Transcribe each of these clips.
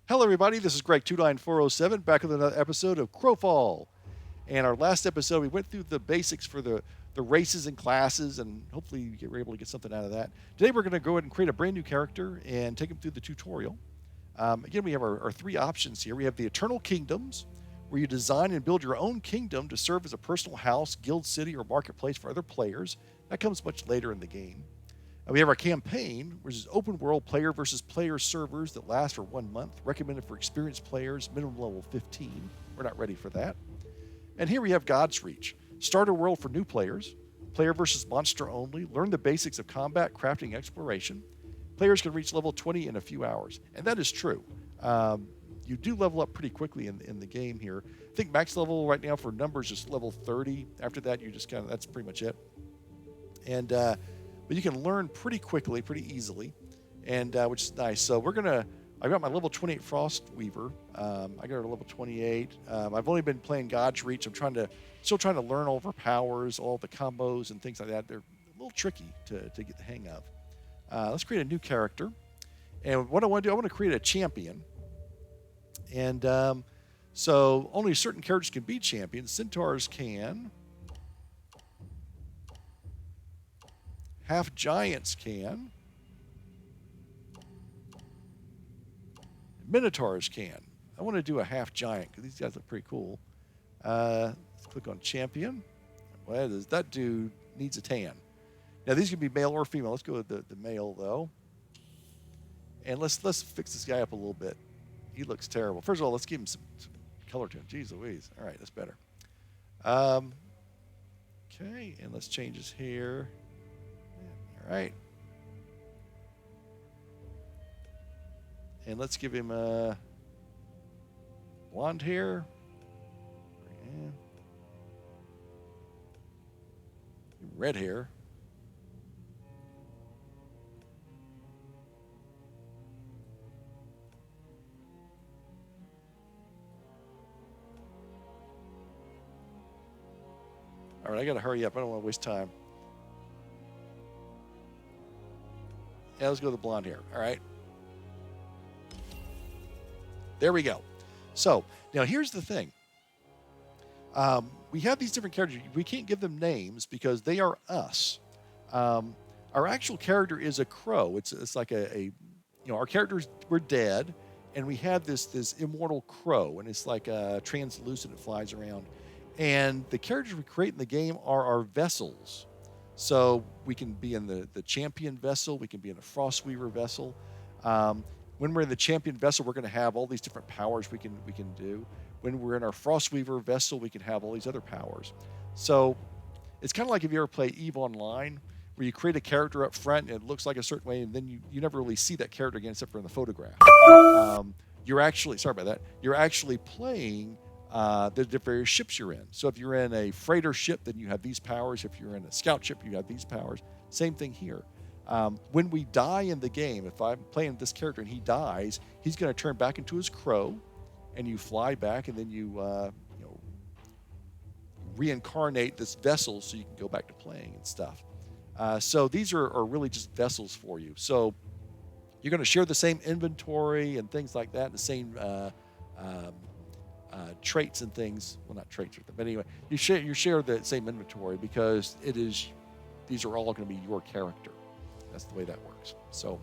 Hello, everybody. This is Greg29407 back with another episode of Crowfall. And our last episode, we went through the basics for the races and classes, and hopefully you were able to get something out of that. Today, we're going to go ahead and create a brand new character and take them through the tutorial. Again, we have our three options here. We have the Eternal Kingdoms, where you design and build your own kingdom to serve as a personal house, guild city, or marketplace for other players. That comes much later in the game. We have our campaign, which is open world player versus player servers that last for 1 month, recommended for experienced players, minimum level 15. We're not ready for that. And here we have God's Reach, starter world for new players, player versus monster only, learn the basics of combat, crafting, exploration. Players can reach level 20 in a few hours. And that is true. You do level up pretty quickly in the game here. I think max level right now for numbers is level 30. After that, you just that's pretty much it. And but you can learn pretty quickly, pretty easily, and which is nice. So I've got my level 28 Frost Weaver. I got her to level 28. I've only been playing God's Reach. Still trying to learn all of her powers, all the combos and things like that. They're a little tricky to get the hang of. Let's create a new character. And what I want to do, I want to create a champion. And so only certain characters can be champions. Centaurs can. Half giants can. Minotaurs can. I want to do a half giant because these guys look pretty cool. Let's click on champion. Well, that dude needs a tan. Now these can be male or female. Let's go with the male though. And let's fix this guy up a little bit. He looks terrible. First of all, let's give him some color to him. Jeez Louise. All right, that's better. Okay, and let's change his hair. All right. And let's give him blonde hair. And red hair. All right, I got to hurry up. I don't want to waste time. Yeah, let's go with the blonde hair. All right. There we go. So now here's the thing. We have these different characters. We can't give them names because they are us. Our actual character is a crow. It's like our characters were dead, and we have this immortal crow, and it's like translucent. It flies around, and the characters we create in the game are our vessels. So we can be in the champion vessel. We can be in a Frostweaver vessel. When we're in the champion vessel, we're going to have all these different powers we can do. When we're in our Frostweaver vessel, we can have all these other powers. So it's kind of like if you ever play EVE Online, where you create a character up front and it looks like a certain way, and then you never really see that character again except for in the photograph. You're actually, sorry about that, you're actually playing the various ships you're in. So if you're in a freighter ship, then you have these powers. If you're in a scout ship, you have these powers. Same thing here. When we die in the game, if I'm playing this character and he dies, he's going to turn back into his crow, and you fly back, and then you reincarnate this vessel so you can go back to playing and stuff. So these are really just vessels for you. So you're going to share the same inventory and things like that, the same traits and things. Well, not traits, but anyway, you share the same inventory because these are all going to be your character. That's the way that works. So,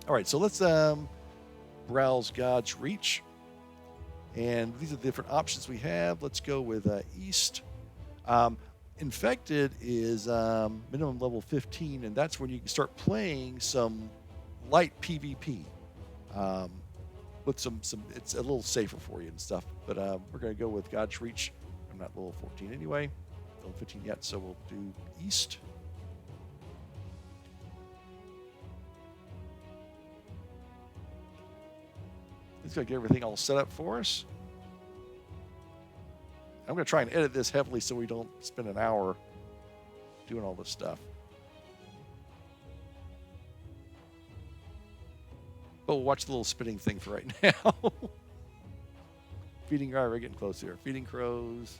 all right, so let's browse God's Reach, and these are the different options we have. Let's go with East. Infected is minimum level 15, and that's when you can start playing some light PvP. With some it's a little safer for you and stuff, but we're going to go with God's Reach. I'm not level 14 anyway, level 15 yet, so we'll do East. He's going to get everything all set up for us. I'm going to try and edit this heavily so we don't spend an hour doing all this stuff. But we'll watch the little spinning thing for right now. Feeding, all right, we're getting close here. Feeding crows.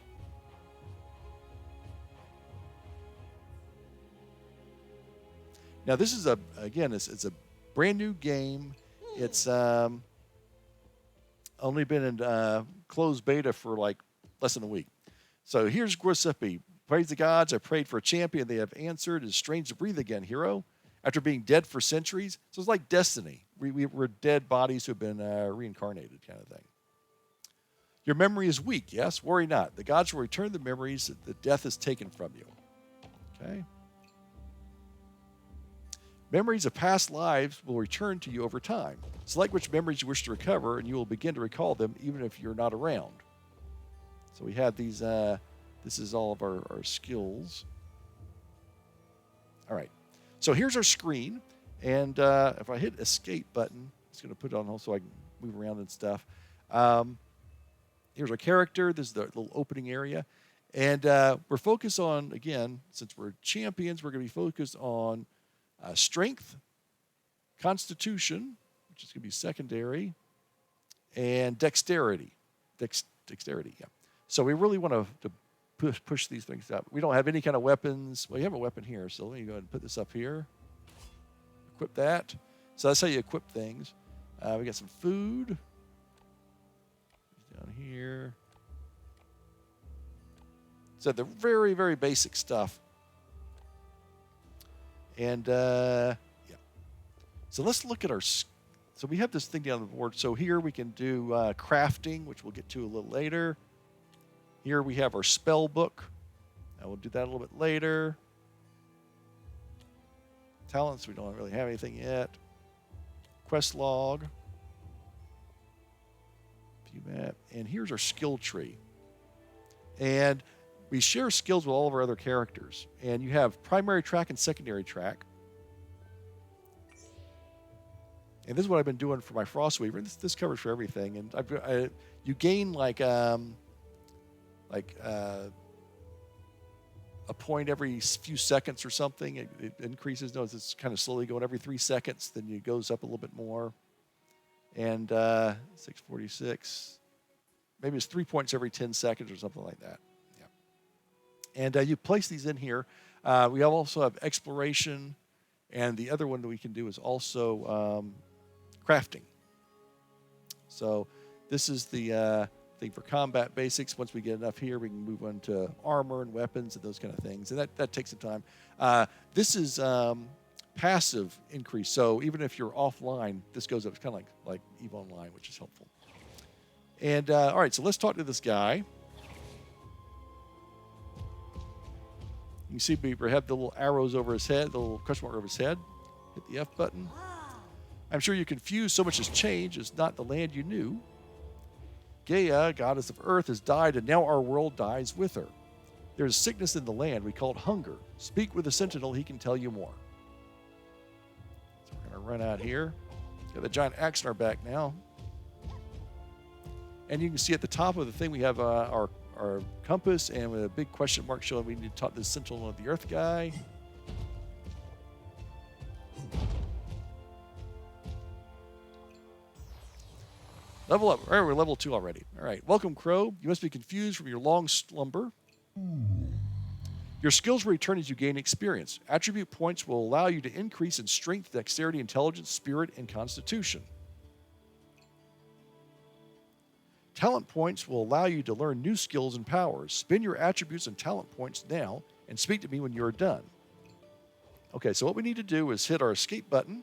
Now this is it's a brand new game. It's Only been in closed beta for like less than a week. So here's Giuseppe. Praise the gods. I prayed for a champion. They have answered. It's strange to breathe again, hero. After being dead for centuries. So it's like destiny. We're dead bodies who have been reincarnated kind of thing. Your memory is weak, yes? Worry not. The gods will return the memories that death has taken from you. Okay? Memories of past lives will return to you over time. Select which memories you wish to recover, and you will begin to recall them even if you're not around. So we have these, this is all of our skills. All right. So here's our screen, and if I hit escape button, it's going to put it on so I can move around and stuff. Here's our character. This is the little opening area. And we're focused on, again, since we're champions, we're going to be focused on strength, constitution, which is going to be secondary, and dexterity. Dexterity, yeah. So we really want to push these things up. We don't have any kind of weapons. Well, you have a weapon here, so let me go ahead and put this up here. Equip that. So that's how you equip things. We got some food. Down here. So the very, very basic stuff. And, yeah. So let's look at our... So we have this thing down on the board. So here we can do crafting, which we'll get to a little later. Here we have our spell book. We'll do that a little bit later. Talents, we don't really have anything yet. Quest log. View map. And here's our skill tree. And we share skills with all of our other characters. And you have primary track and secondary track. And this is what I've been doing for my Frostweaver. This covers for everything. And you gain like a point every few seconds or something. It increases. No, it's kind of slowly going every 3 seconds. Then it goes up a little bit more. And 646. Maybe it's 3 points every 10 seconds or something like that. Yeah. And you place these in here. We also have exploration. And the other one that we can do is also crafting. So this is the thing for combat basics. Once we get enough here, we can move on to armor and weapons and those kind of things. And that takes some time. This is passive increase. So even if you're offline, this goes up. It's kind of like EVE Online, which is helpful. And all right, so let's talk to this guy. You can see we have the little arrows over his head, the little question mark over his head. Hit the F button. I'm sure you're confused. So much has changed. It's not the land you knew. Gaia, goddess of earth, has died, and now our world dies with her. There is sickness in the land. We call it hunger. Speak with the sentinel. He can tell you more. So we're going to run out here. Got the giant axe in our back now. And you can see at the top of the thing we have our compass and with a big question mark showing we need to talk to the sentinel of the earth guy. Level up. All right, we're level 2 already. All right. Welcome, Crow. You must be confused from your long slumber. Your skills will return as you gain experience. Attribute points will allow you to increase in strength, dexterity, intelligence, spirit, and constitution. Talent points will allow you to learn new skills and powers. Spend your attributes and talent points now and speak to me when you're done. Okay, so what we need to do is hit our escape button.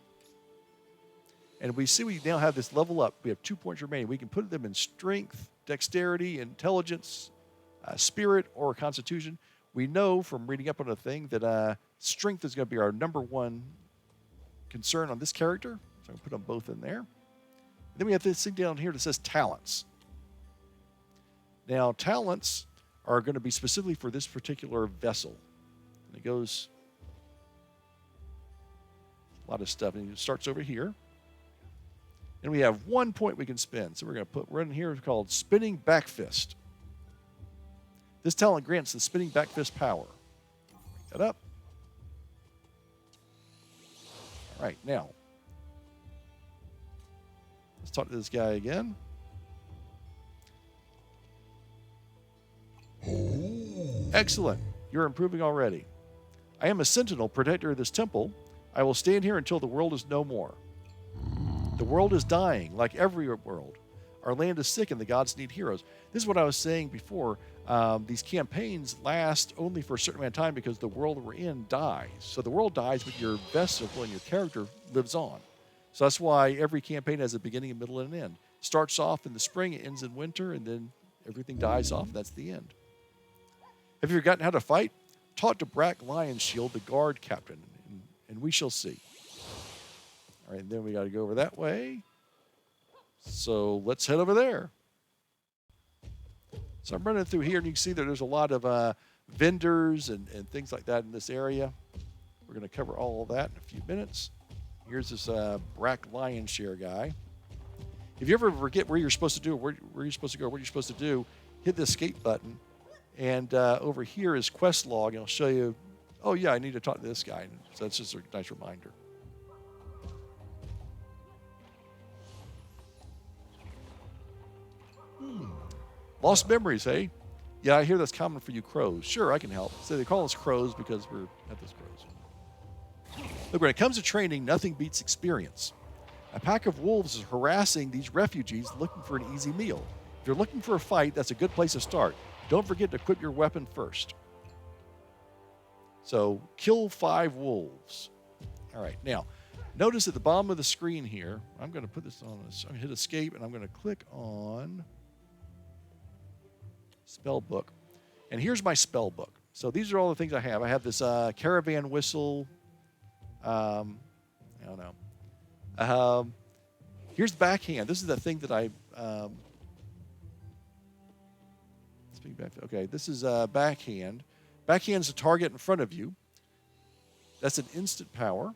And we see we now have this level up. We have 2 points remaining. We can put them in strength, dexterity, intelligence, spirit, or constitution. We know from reading up on the thing that strength is going to be our number one concern on this character. So I'm going to put them both in there. And then we have this thing down here that says talents. Now, talents are going to be specifically for this particular vessel. And it goes a lot of stuff. And it starts over here. And we have 1 point we can spend. So we're going to put one here called Spinning Back Fist. This talent grants the Spinning Back Fist power. Bring that up. All right, now. Let's talk to this guy again. Excellent. You're improving already. I am a sentinel, protector of this temple. I will stand here until the world is no more. The world is dying, like every world. Our land is sick and the gods need heroes. This is what I was saying before. These campaigns last only for a certain amount of time because the world we're in dies. So the world dies, but your vessel and your character lives on. So that's why every campaign has a beginning, a middle, and an end. Starts off in the spring, it ends in winter, and then everything dies off, and that's the end. Have you forgotten how to fight? Taught to Brack Lionshield, the guard captain, and we shall see. All right, and then we got to go over that way. So let's head over there. So I'm running through here, and you can see that there's a lot of vendors and things like that in this area. We're going to cover all of that in a few minutes. Here's this Brack Lionshare guy. If you ever forget where you're supposed to do, where you're supposed to go, what you're supposed to do, hit the escape button. And over here is quest log, and I'll show you, oh, yeah, I need to talk to this guy. So that's just a nice reminder. Lost memories, hey? Yeah, I hear that's common for you crows. Sure, I can help. So they call us crows because we're at this crows. Look, when it comes to training, nothing beats experience. A pack of wolves is harassing these refugees looking for an easy meal. If you're looking for a fight, that's a good place to start. Don't forget to equip your weapon first. So, kill 5 wolves. All right, now, notice at the bottom of the screen here, I'm going to put this on, I'm going to hit escape, and I'm going to click on spell book. And here's my spell book. So these are all the things I have. I have this caravan whistle. I don't know. Here's the backhand. This is the thing that I... okay, this is backhand. Backhand is a target in front of you. That's an instant power.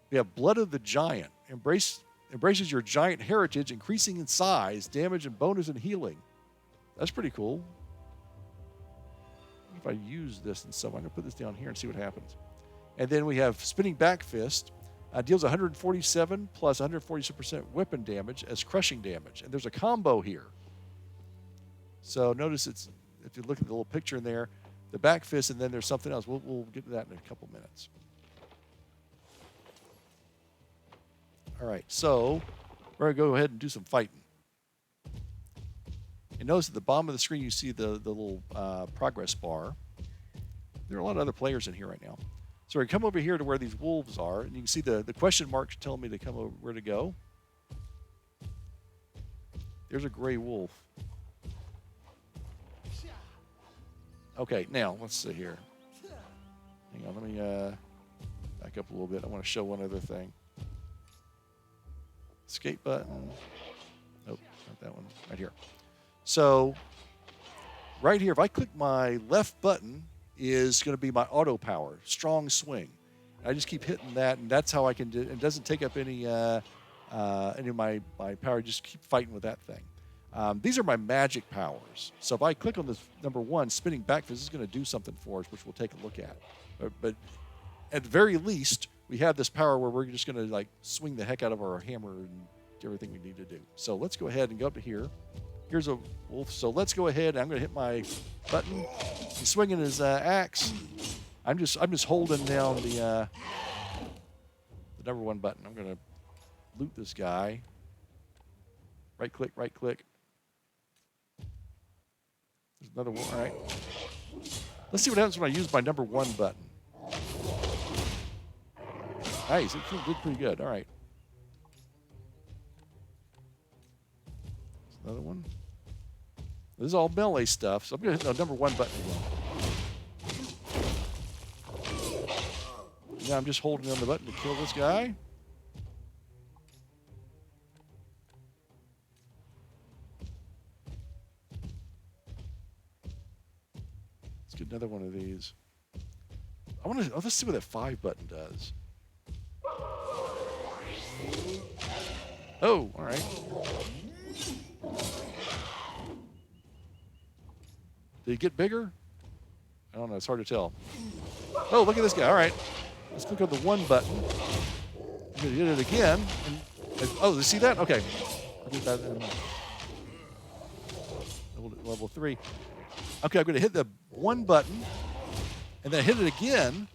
We have Blood of the Giant. Embraces your giant heritage, increasing in size, damage, and bonus and healing. That's pretty cool. If I use this and so I'm going to put this down here and see what happens. And then we have Spinning Back Fist. Deals 147 plus 147% weapon damage as crushing damage. And there's a combo here. So notice it's, if you look at the little picture in there, the back fist, and then there's something else. We'll get to that in a couple minutes. All right, so we're going to go ahead and do some fighting. And notice at the bottom of the screen, you see the little progress bar. There are a lot of other players in here right now. So we come over here to where these wolves are, and you can see the question marks telling me to come over where to go. There's a gray wolf. Okay, now let's see here. Hang on, let me back up a little bit. I want to show one other thing. Escape button. Nope, not that one. Right here. So, right here, if I click my left button, is going to be my auto power, strong swing. I just keep hitting that, and that's how I can do it. It doesn't take up any of my power. Just keep fighting with that thing. These are my magic powers. So if I click on this number 1, Spinning Back Fist, this is going to do something for us, which we'll take a look at. But at the very least, we have this power where we're just going to like swing the heck out of our hammer and do everything we need to do. So let's go ahead and go up to here. Here's a wolf. So let's go ahead. I'm going to hit my button. He's swinging his axe. I'm just holding down the number 1 button. I'm going to loot this guy. Right click, right click. There's another one. All right. Let's see what happens when I use my number 1 button. Nice. It did pretty good. All right. There's another one. This is all melee stuff, so I'm going to hit the number 1 button again. Now I'm just holding down the button to kill this guy. Let's get another one of these. Let's see what that 5 button does. Oh, all right. Did it get bigger? I don't know. It's hard to tell. Oh, look at this guy. All right. Let's click on the 1 button. I'm going to hit it again. Oh, you see that? Okay. I'll do that in level 3. Okay, I'm going to hit the 1 button, and then hit it again,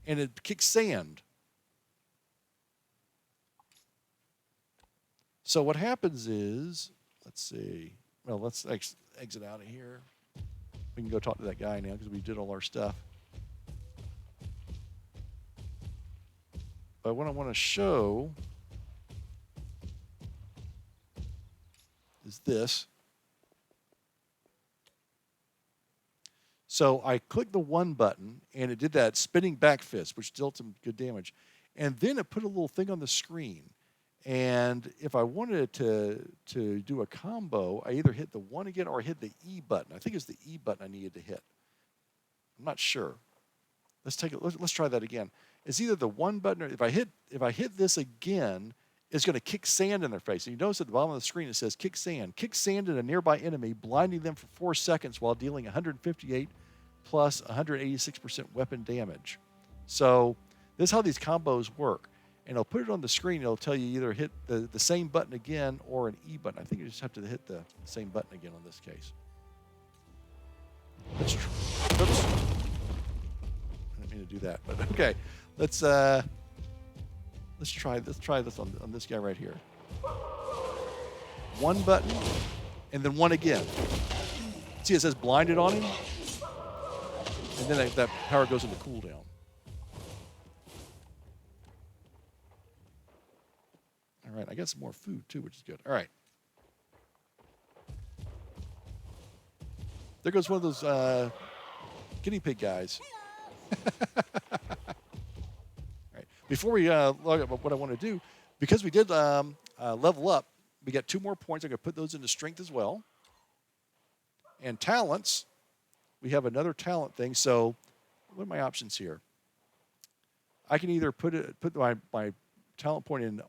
and it kicks sand. So what happens is, Let's see. Well, let's exit out of here. We can go talk to that guy now because we did all our stuff. But what I want to show is this. So I clicked the 1 button, and it did that spinning back fist, which dealt some good damage. And then it put a little thing on the screen. And if I wanted to do a combo, I either hit the 1 again or hit the E button. I think it's the E button I needed to hit. I'm not sure. Let's try that again. It's either the 1 button or if I hit this again, it's going to kick sand in their face. And you notice at the bottom of the screen it says kick sand. Kick sand at a nearby enemy, blinding them for 4 seconds while dealing 158 plus 186% weapon damage. So this is how these combos work. And it'll put it on the screen. It'll tell you either hit the same button again or an E button. I think you just have to hit the same button again on this case. Oops. I didn't mean to do that, but okay. Let's try this on this guy right here. 1 button, and then 1 again. See, it says blinded on him, and then that power goes into cooldown. All right, I got some more food too, which is good. All right. There goes one of those guinea pig guys. Before we log up what I want to do, because we did level up, we got 2 more points. I'm going to put those into strength as well. And talents, we have another talent thing. So what are my options here? I can either put my talent point in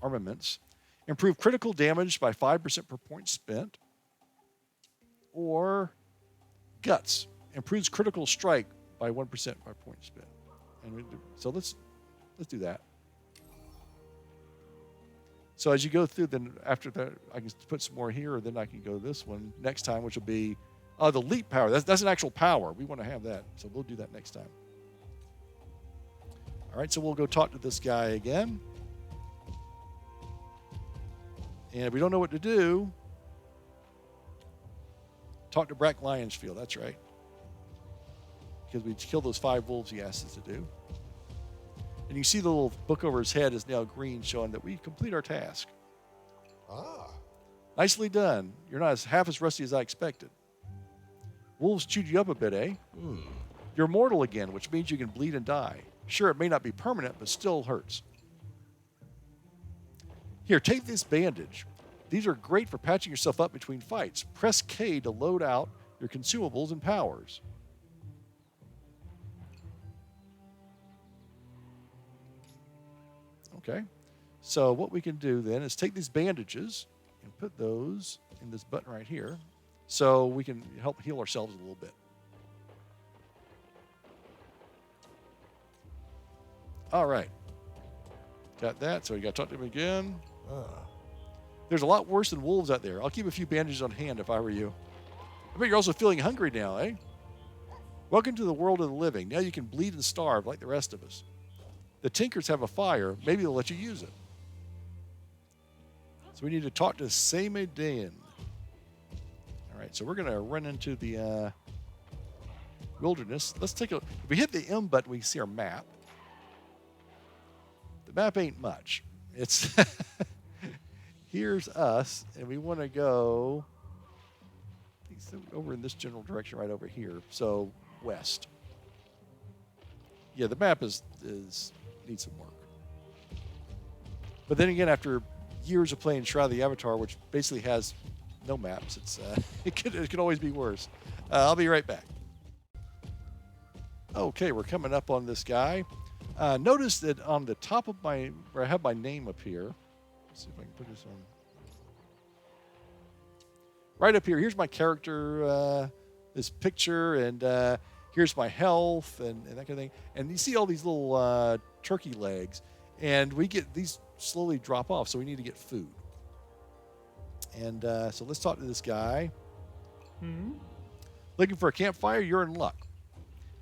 armaments, improve critical damage by 5% per point spent, or guts, improves critical strike by 1% by point spent. So let's do that. So as you go through, then after that, I can put some more here, or then I can go to this one next time, which will be the leap power. That's an actual power. We want to have that, so we'll do that next time. All right, so we'll go talk to this guy again. And if we don't know what to do, talk to Brack Lionsfield. That's right. Because we killed those 5 wolves he asked us to do. And you see the little book over his head is now green, showing that we complete our task. Ah. Nicely done. You're not half as rusty as I expected. Wolves chewed you up a bit, eh? You're mortal again, which means you can bleed and die. Sure, it may not be permanent, but still hurts. Here, take this bandage. These are great for patching yourself up between fights. Press K to load out your consumables and powers. Okay, so what we can do then is take these bandages and put those in this button right here so we can help heal ourselves a little bit. All right, got that, so we got to talk to him again. There's a lot worse than wolves out there. I'll keep a few bandages on hand if I were you. I bet you're also feeling hungry now, eh? Welcome to the world of the living. Now you can bleed and starve like the rest of us. The Tinkers have a fire. Maybe they'll let you use it. So we need to talk to Seymour. All right, so we're going to run into the wilderness. Let's take a look. If we hit the M button, we can see our map. The map ain't much. It's here's us, and we want to go over in this general direction right over here. So west. Yeah, the map is needs some work. But then again, after years of playing Shroud of the Avatar, which basically has no maps, it's it could always be worse. I'll be right back. Okay, we're coming up on this guy. Notice that on the top of where I have my name up here. Let's see if I can put this on. Right up here, here's my character, this picture, and here's my health and that kind of thing. And you see all these little turkey legs, and we get these slowly drop off, so we need to get food. And so let's talk to this guy. Looking for a campfire? You're in luck.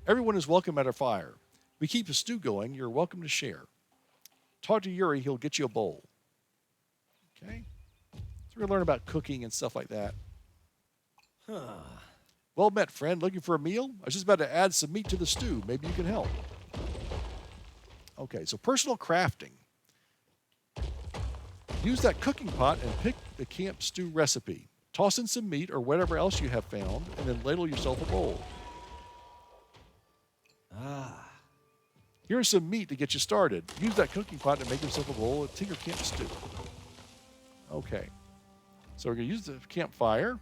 Everyone is welcome at our fire. We keep a stew going. You're welcome to share. Talk to Yuri. He'll get you a bowl. Okay. So we're going to learn about cooking and stuff like that. Well met, friend. Looking for a meal? I was just about to add some meat to the stew. Maybe you can help. Okay, so personal crafting. Use that cooking pot and pick the camp stew recipe. Toss in some meat or whatever else you have found, and then ladle yourself a bowl. Here's some meat to get you started. Use that cooking pot to make yourself a bowl of Tinker Camp stew. Okay, so we're going to use the campfire.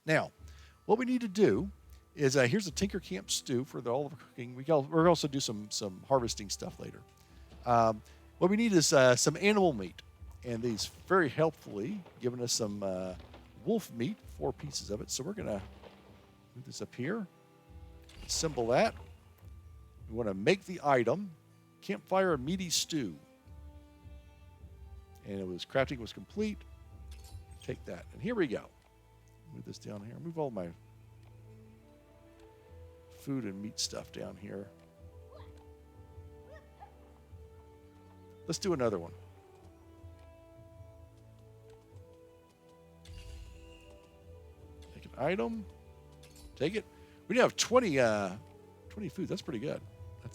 Now, what we need to do is, here's the Tinker Camp stew for all of our cooking. We'll also do some harvesting stuff later. What we need is some animal meat. And these very helpfully given us some wolf meat, 4 pieces of it. So we're going to move this up here, assemble that. We want to make the item, campfire meaty stew. And crafting was complete. Take that. And here we go. Move this down here. Move all my food and meat stuff down here. Let's do another one. Take an item. Take it. We have 20 foods. That's pretty good.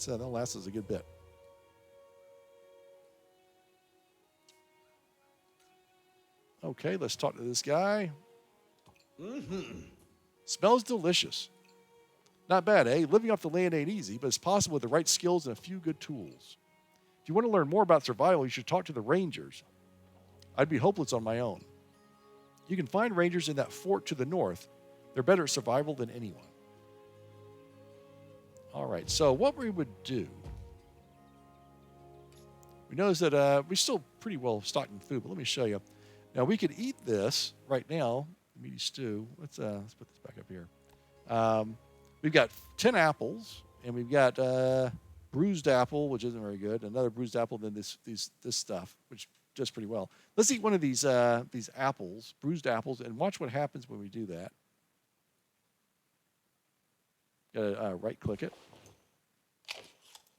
That'll last us a good bit. Okay, let's talk to this guy. Smells delicious. Not bad, eh? Living off the land ain't easy, but it's possible with the right skills and a few good tools. If you want to learn more about survival, you should talk to the rangers. I'd be hopeless on my own. You can find rangers in that fort to the north. They're better at survival than anyone. All right, so what we would do, we notice that we're still pretty well stocked in food, but let me show you. Now, we could eat this right now, the meaty stew. Let's put this back up here. We've got 10 apples, and we've got bruised apple, which isn't very good, another bruised apple, then this stuff, which does pretty well. Let's eat one of these apples, bruised apples, and watch what happens when we do that. Gotta right-click it.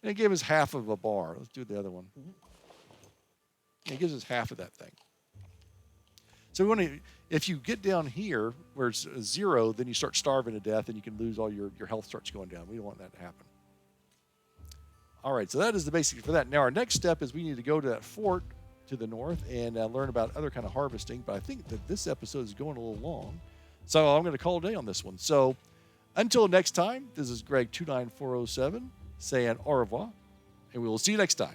And it gave us half of a bar. Let's do the other one. And it gives us half of that thing. So we want to, if you get down here where it's 0, then you start starving to death and you can lose all your health starts going down. We don't want that to happen. All right, so that is the basics for that. Now our next step is we need to go to that fort to the north and learn about other kind of harvesting. But I think that this episode is going a little long. So I'm going to call it a day on this one. So until next time, this is Greg 29407 saying au revoir, and we will see you next time.